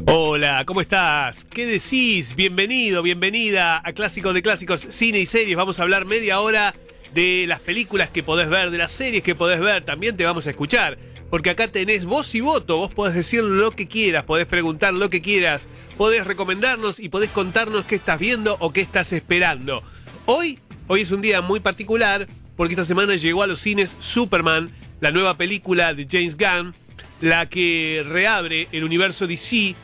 Hola, ¿cómo estás? ¿Qué decís? Bienvenido, bienvenida a Clásicos de Clásicos, Cine y Series. Vamos a hablar media hora de las películas que podés ver, de las series que podés ver. También te vamos a escuchar, porque acá tenés voz y voto. Vos podés decir lo que quieras, podés preguntar lo que quieras, podés recomendarnos y podés contarnos qué estás viendo o qué estás esperando. Hoy es un día muy particular, porque esta semana llegó a los cines Superman, la nueva película de James Gunn, la que reabre el universo DC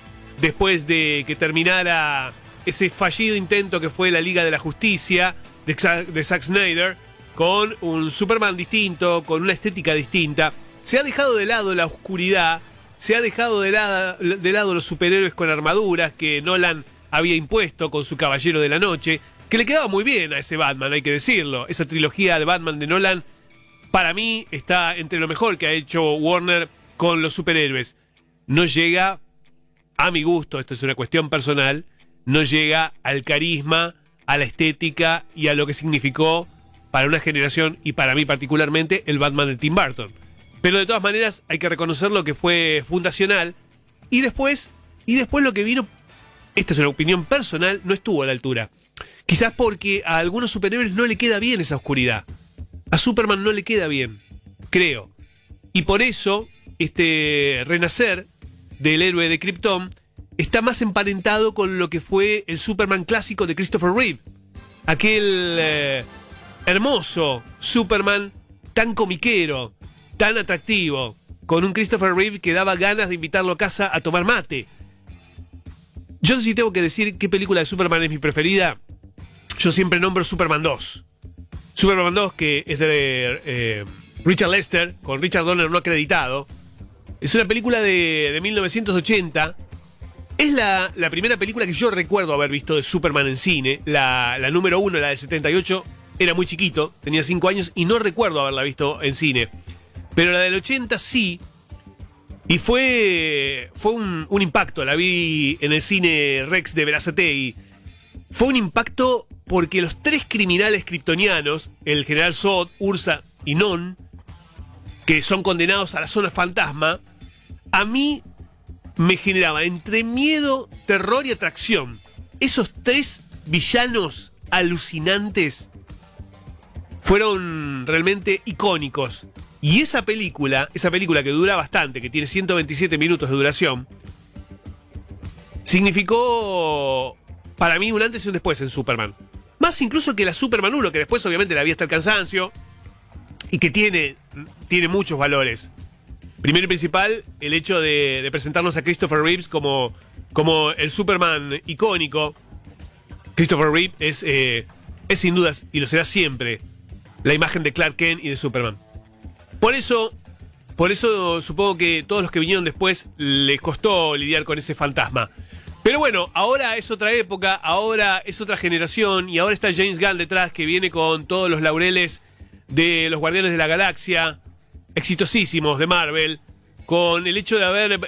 después de que terminara ese fallido intento que fue la Liga de la Justicia de Zack Snyder, con un Superman distinto, con una estética distinta. Se ha dejado de lado la oscuridad, se ha dejado de lado los superhéroes con armaduras que Nolan había impuesto con su Caballero de la Noche, que le quedaba muy bien a ese Batman, hay que decirlo. Esa trilogía de Batman de Nolan, para mí, está entre lo mejor que ha hecho Warner con los superhéroes. No llega, a mi gusto, esto es una cuestión personal, no llega al carisma, a la estética y a lo que significó para una generación y para mí particularmente el Batman de Tim Burton. Pero de todas maneras hay que reconocer lo que fue fundacional y después lo que vino, esta es una opinión personal, no estuvo a la altura. Quizás porque a algunos superhéroes no le queda bien esa oscuridad. A Superman no le queda bien, creo. Y por eso este renacer del héroe de Krypton está más emparentado con lo que fue el Superman clásico de Christopher Reeve. Aquel hermoso Superman tan comiquero, tan atractivo, con un Christopher Reeve que daba ganas de invitarlo a casa a tomar mate. Yo sí tengo que decir qué película de Superman es mi preferida. Yo siempre nombro Superman 2. Superman 2, que es de Richard Lester, con Richard Donner no acreditado. Es una película de 1980. Es la primera película que yo recuerdo haber visto de Superman en cine. La número 1, la del 78, era muy chiquito, tenía 5 años y no recuerdo haberla visto en cine. Pero la del 80 sí. Y fue un impacto. La vi en el cine Rex de Verazategui. Fue un impacto porque los tres criminales kryptonianos, el general Zod, Ursa y Non, que son condenados a la zona fantasma, a mí me generaba entre miedo, terror y atracción. Esos tres villanos alucinantes fueron realmente icónicos. Y esa película que dura bastante, que tiene 127 minutos de duración, significó para mí un antes y un después en Superman. Más incluso que la Superman 1, que después obviamente la vi hasta el cansancio y que tiene muchos valores. Primero y principal, el hecho de presentarnos a Christopher Reeves como el Superman icónico. Christopher Reeve es sin dudas, y lo será siempre, la imagen de Clark Kent y de Superman. Por eso supongo que todos los que vinieron después les costó lidiar con ese fantasma. Pero bueno, ahora es otra época, ahora es otra generación, y ahora está James Gunn detrás, que viene con todos los laureles de los Guardianes de la Galaxia, exitosísimos de Marvel, con el hecho de haber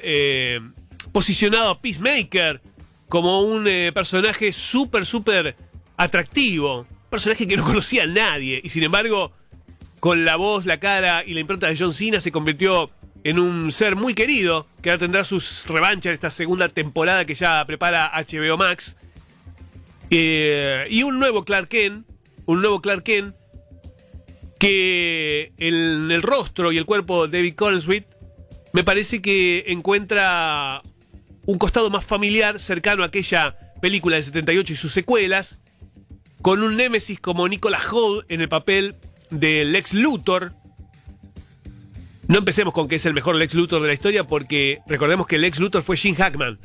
posicionado a Peacemaker como un personaje súper atractivo, un personaje que no conocía a nadie, y sin embargo, con la voz, la cara y la impronta de John Cena se convirtió en un ser muy querido, que ahora tendrá sus revanchas en esta segunda temporada que ya prepara HBO Max. Y un nuevo Clark Kent, que en el rostro y el cuerpo de David Corenswet me parece que encuentra un costado más familiar, cercano a aquella película del 78 y sus secuelas, con un némesis como Nicholas Hoult en el papel de Lex Luthor. No empecemos con que es el mejor Lex Luthor de la historia, porque recordemos que Lex Luthor fue Gene Hackman.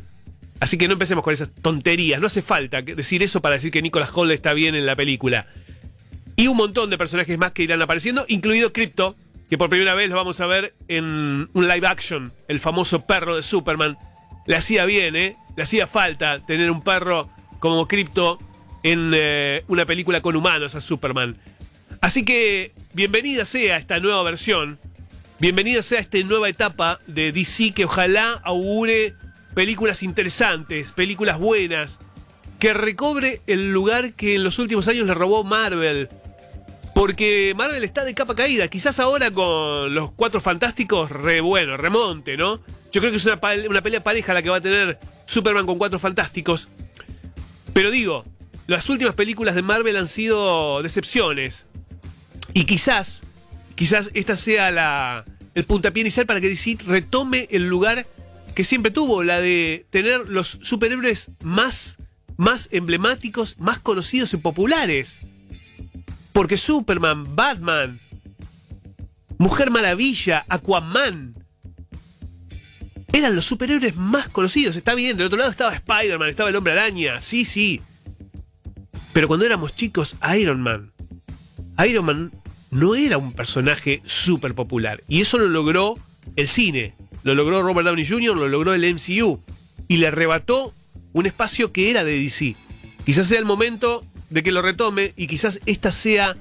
Así que no empecemos con esas tonterías. No hace falta decir eso para decir que Nicholas Hoult está bien en la película. Y un montón de personajes más que irán apareciendo, incluido Krypto, que por primera vez lo vamos a ver en un live action, el famoso perro de Superman. Le hacía bien, le hacía falta tener un perro como Krypto en una película con humanos a Superman. Así que bienvenida sea esta nueva versión, bienvenida sea esta nueva etapa de DC, que ojalá augure películas interesantes, películas buenas, que recobre el lugar que en los últimos años le robó Marvel. Porque Marvel está de capa caída. Quizás ahora con los Cuatro Fantásticos, remonte, ¿no? Yo creo que es una pelea pareja la que va a tener Superman con Cuatro Fantásticos. Pero digo, las últimas películas de Marvel han sido decepciones. Y quizás esta sea el puntapié inicial para que DC retome el lugar que siempre tuvo, la de tener los superhéroes más emblemáticos, más conocidos y populares. Porque Superman, Batman, Mujer Maravilla, Aquaman eran los superhéroes más conocidos. Está bien, del otro lado estaba Spider-Man, estaba el Hombre Araña, sí. Pero cuando éramos chicos, Iron Man no era un personaje súper popular. Y eso lo logró el cine. Lo logró Robert Downey Jr., lo logró el MCU. Y le arrebató un espacio que era de DC. Quizás sea el momento de que lo retome y quizás este sea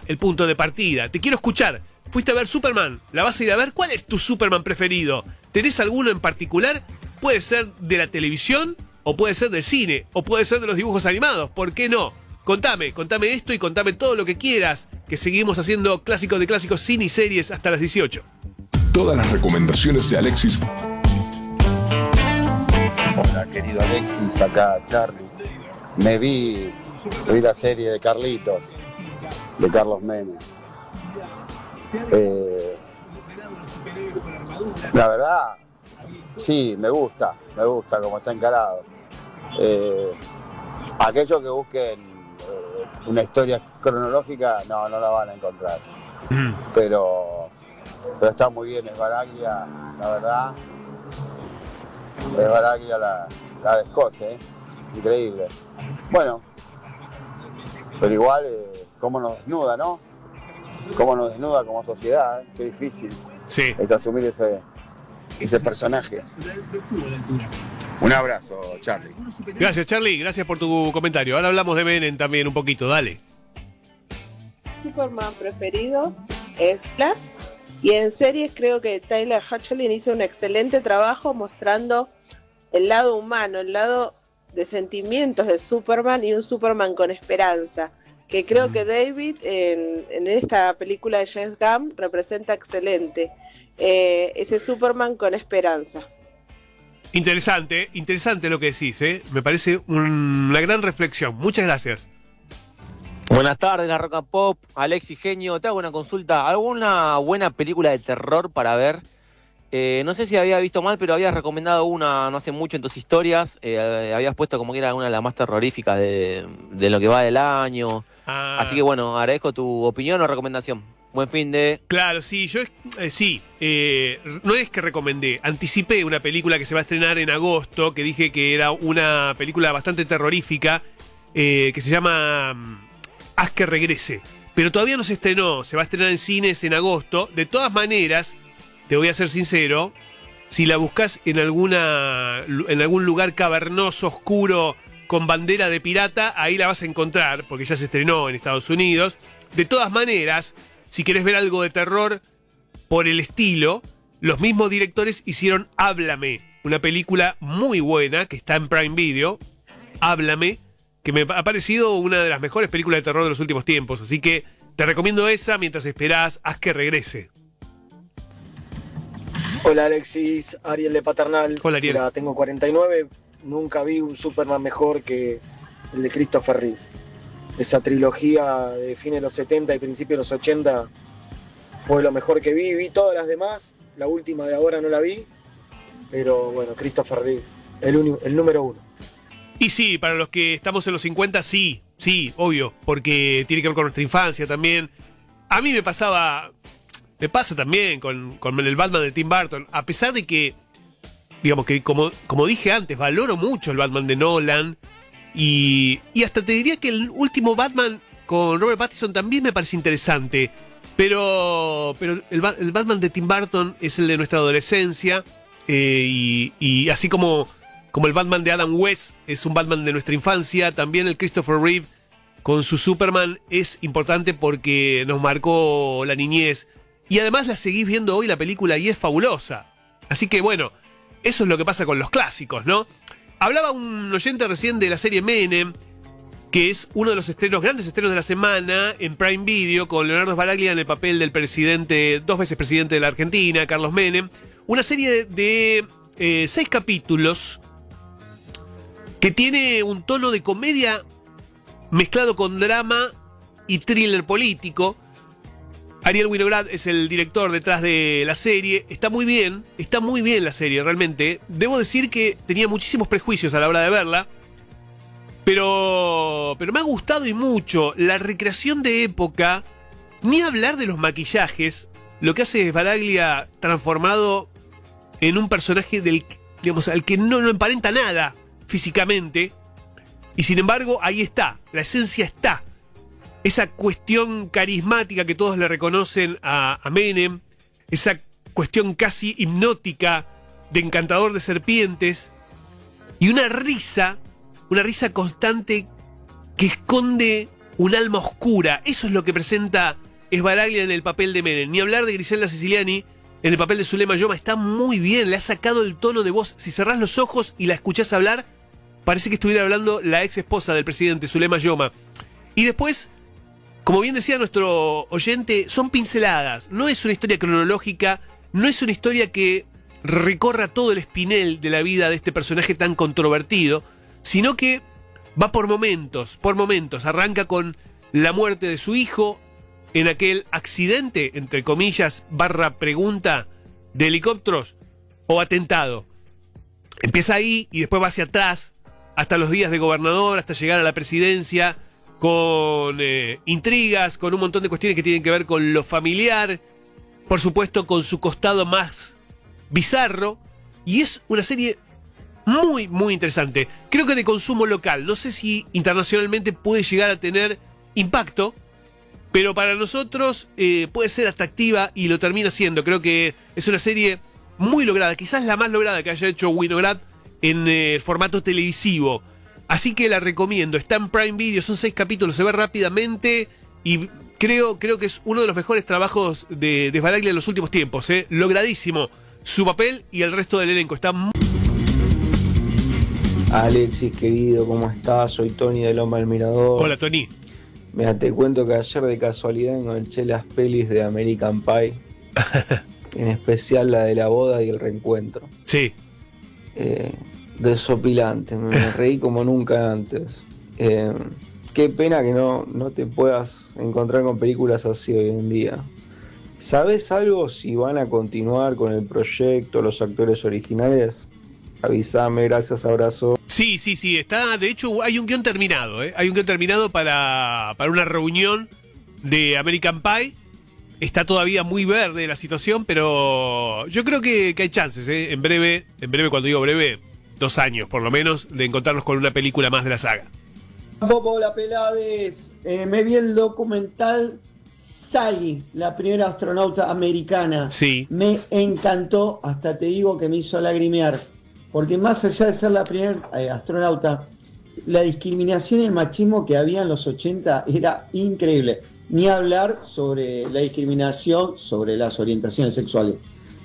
el punto de partida. Te quiero escuchar. ¿Fuiste a ver Superman? ¿La vas a ir a ver? ¿Cuál es tu Superman preferido? ¿Tenés alguno en particular? Puede ser de la televisión, o puede ser del cine, o puede ser de los dibujos animados. ¿Por qué no? Contame esto y contame todo lo que quieras, que seguimos haciendo clásicos de clásicos, cine y series hasta las 18. Todas las recomendaciones de Alexis. Hola, querido Alexis, acá Charlie. Me vi la serie de Carlitos, de Carlos Menem. La verdad, sí, me gusta como está encarado. Aquellos que busquen una historia cronológica, no la van a encontrar. Pero está muy bien, es Baraglia, la verdad. Es Baraglia la descoce, increíble. Bueno, pero igual, cómo nos desnuda, ¿no? Cómo nos desnuda como sociedad, qué difícil es asumir ese personaje. Un abrazo, Charlie. Gracias, Charlie, gracias por tu comentario. Ahora hablamos de Menem también un poquito, dale. Superman preferido es Flash, y en series creo que Tyler Hoechlin hizo un excelente trabajo mostrando el lado humano, el lado de sentimientos de Superman y un Superman con esperanza, que creo que David en esta película de James Gunn representa excelente ese Superman con esperanza. Interesante lo que decís, me parece una gran reflexión. Muchas gracias. Buenas tardes, la Rock and Pop, Alexis Genio. Te hago una consulta. ¿Alguna buena película de terror para ver? No sé si había visto mal, pero habías recomendado una no hace mucho en tus historias. Habías puesto como que era una de las más terroríficas de lo que va del año. Así que bueno, agradezco tu opinión o recomendación. Buen fin de... Claro, sí, yo no es que recomendé, anticipé una película que se va a estrenar en agosto, que dije que era una película bastante terrorífica, que se llama Haz que regrese. Pero todavía no se estrenó, se va a estrenar en cines en agosto. De todas maneras, te voy a ser sincero, si la buscas en algún lugar cavernoso, oscuro, con bandera de pirata, ahí la vas a encontrar, porque ya se estrenó en Estados Unidos. De todas maneras, si querés ver algo de terror por el estilo, los mismos directores hicieron Háblame, una película muy buena que está en Prime Video. Háblame, que me ha parecido una de las mejores películas de terror de los últimos tiempos. Así que te recomiendo esa mientras esperás Haz que regrese. Hola Alexis, Ariel de Paternal. Hola Ariel. Mira, tengo 49, nunca vi un Superman mejor que el de Christopher Reeve. Esa trilogía de fines de los 70 y principios de los 80 fue lo mejor que vi todas las demás, la última de ahora no la vi, pero bueno, Christopher Reeve, el número uno. Y sí, para los que estamos en los 50, sí, obvio, porque tiene que ver con nuestra infancia también. A mí me pasa también con el Batman de Tim Burton, a pesar de que, digamos que como dije antes, valoro mucho el Batman de Nolan, y hasta te diría que el último Batman con Robert Pattinson también me parece interesante, pero el Batman de Tim Burton es el de nuestra adolescencia, y así como el Batman de Adam West es un Batman de nuestra infancia, también el Christopher Reeve con su Superman es importante porque nos marcó la niñez. Y además la seguís viendo hoy la película y es fabulosa. Así que bueno, eso es lo que pasa con los clásicos, ¿no? Hablaba un oyente recién de la serie Menem, que es uno de los grandes estrenos de la semana en Prime Video, con Leonardo Sbaraglia en el papel del presidente, 2 veces presidente de la Argentina, Carlos Menem. Una serie de 6 capítulos que tiene un tono de comedia mezclado con drama y thriller político. Ariel Winograd es el director detrás de la serie. Está muy bien la serie, realmente. Debo decir que tenía muchísimos prejuicios a la hora de verla, pero me ha gustado y mucho. La recreación de época, ni hablar de los maquillajes, lo que hace Sbaraglia transformado en un personaje al que no emparenta nada físicamente, y sin embargo ahí está, la esencia está. Esa cuestión carismática que todos le reconocen a Menem, esa cuestión casi hipnótica de encantador de serpientes, y una risa constante que esconde un alma oscura. Eso es lo que presenta Sbaraglia en el papel de Menem. Ni hablar de Griselda Siciliani en el papel de Zulema Yoma. Está muy bien, le ha sacado el tono de voz. Si cerrás los ojos y la escuchás hablar, parece que estuviera hablando la ex esposa del presidente, Zulema Yoma. Y después, como bien decía nuestro oyente, son pinceladas. No es una historia cronológica, no es una historia que recorra todo el espinel de la vida de este personaje tan controvertido, sino que va por momentos. Arranca con la muerte de su hijo en aquel accidente, entre comillas, / pregunta, de helicópteros o atentado. Empieza ahí y después va hacia atrás, hasta los días de gobernador, hasta llegar a la presidencia, con intrigas, con un montón de cuestiones que tienen que ver con lo familiar, por supuesto con su costado más bizarro, y es una serie muy, muy interesante. Creo que de consumo local, no sé si internacionalmente puede llegar a tener impacto, pero para nosotros puede ser atractiva y lo termina siendo. Creo que es una serie muy lograda, quizás la más lograda que haya hecho Winograd en formato televisivo. Así que la recomiendo, está en Prime Video, son 6 capítulos, se ve rápidamente y creo que es uno de los mejores trabajos de Sbaraglia en los últimos tiempos. Logradísimo su papel y el resto del elenco, está muy... Alexis, querido, ¿cómo estás? Soy Tony de Loma del Mirador. Hola, Tony. Mira, te cuento que ayer de casualidad enganché las pelis de American Pie, en especial la de la boda y el reencuentro. Sí. Desopilante, me reí como nunca antes. Qué pena que no te puedas encontrar con películas así hoy en día. ¿Sabes algo si van a continuar con el proyecto, los actores originales? Avísame, gracias, abrazo. Sí, está, de hecho hay un guión terminado, hay un guión terminado para una reunión de American Pie. Está todavía muy verde la situación, pero yo creo que hay chances, en breve, cuando digo breve, 2 años por lo menos, de encontrarnos con una película más de la saga. Hola Pelades, me vi el documental Sally, la primera astronauta americana. Sí. Me encantó, hasta te digo que me hizo lagrimear, porque más allá de ser la primera astronauta, la discriminación y el machismo que había en los 80 era increíble. Ni hablar sobre la discriminación sobre las orientaciones sexuales.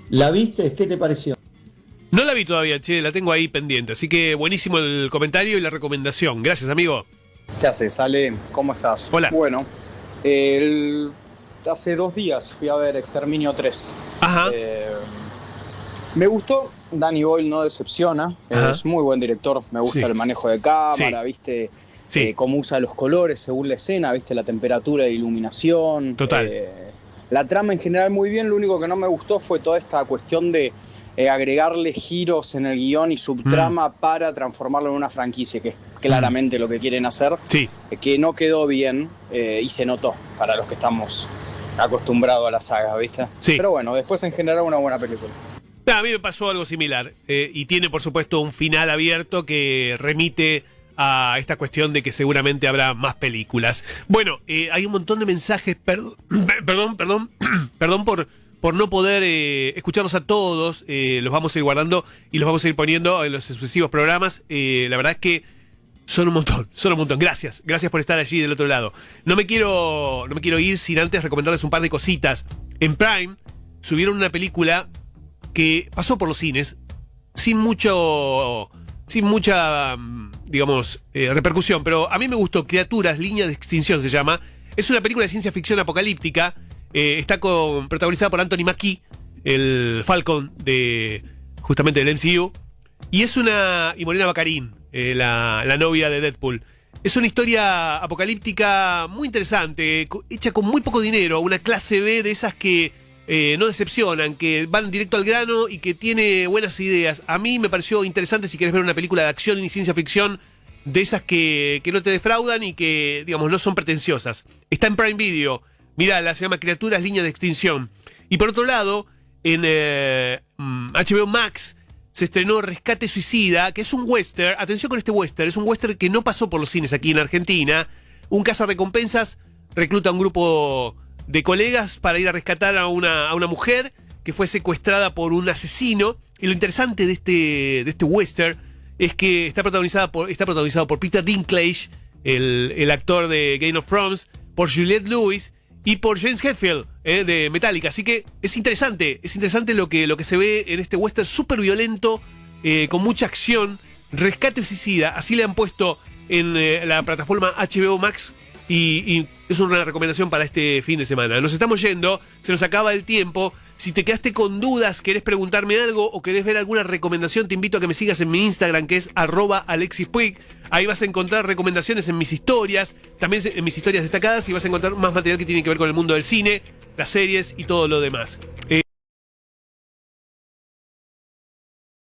¿La viste? ¿Qué te pareció? No la vi todavía, che, la tengo ahí pendiente, así que buenísimo el comentario y la recomendación. Gracias, amigo. ¿Qué haces, Ale? ¿Cómo estás? Hola. Bueno, hace 2 días fui a ver Exterminio 3. Ajá. Me gustó, Danny Boyle no decepciona, es muy buen director, me gusta el manejo de cámara, ¿viste? Cómo usa los colores según la escena, ¿viste? La temperatura de iluminación. Total. La trama en general muy bien, lo único que no me gustó fue toda esta cuestión de agregarle giros en el guión y subtrama para transformarlo en una franquicia, que es claramente lo que quieren hacer, que no quedó bien y se notó para los que estamos acostumbrados a la saga, ¿viste? Sí. Pero bueno, después en general una buena película. A mí me pasó algo similar y tiene por supuesto un final abierto que remite a esta cuestión de que seguramente habrá más películas. Bueno, hay un montón de mensajes, perdón por no poder escucharlos a todos, los vamos a ir guardando y los vamos a ir poniendo en los sucesivos programas. La verdad es que son un montón. Gracias por estar allí del otro lado. No me quiero ir sin antes recomendarles un par de cositas. En Prime subieron una película que pasó por los cines sin mucha, digamos, repercusión, pero a mí me gustó. Criaturas, Línea de Extinción se llama. Es una película de ciencia ficción apocalíptica. Está protagonizada por Anthony Mackie, el Falcon de justamente del MCU. Y Morena Baccarin, la novia de Deadpool. Es una historia apocalíptica muy interesante, hecha con muy poco dinero, una clase B de esas que no decepcionan, que van directo al grano y que tiene buenas ideas. A mí me pareció interesante si querés ver una película de acción y ciencia ficción de esas que no te defraudan y que, digamos, no son pretenciosas. Está en Prime Video. Mirá, se llama Criaturas Línea de Extinción. Y por otro lado, en HBO Max se estrenó Rescate Suicida, que es un western. Atención con este western. Es un western que no pasó por los cines aquí en Argentina. Un cazarrecompensas recluta a un grupo de colegas para ir a rescatar a una mujer que fue secuestrada por un asesino. Y lo interesante de este western es que está protagonizado por Peter Dinklage, el actor de Game of Thrones, por Juliette Lewis y por James Hetfield, de Metallica. Así que es interesante lo que se ve en este western súper violento, con mucha acción. Rescate Suicida, así le han puesto en la plataforma HBO Max, y es una recomendación para este fin de semana. Nos estamos yendo, se nos acaba el tiempo. Si te quedaste con dudas, querés preguntarme algo o querés ver alguna recomendación, te invito a que me sigas en mi Instagram, que es @AlexisPuig. Ahí vas a encontrar recomendaciones en mis historias, también en mis historias destacadas, y vas a encontrar más material que tiene que ver con el mundo del cine, las series y todo lo demás.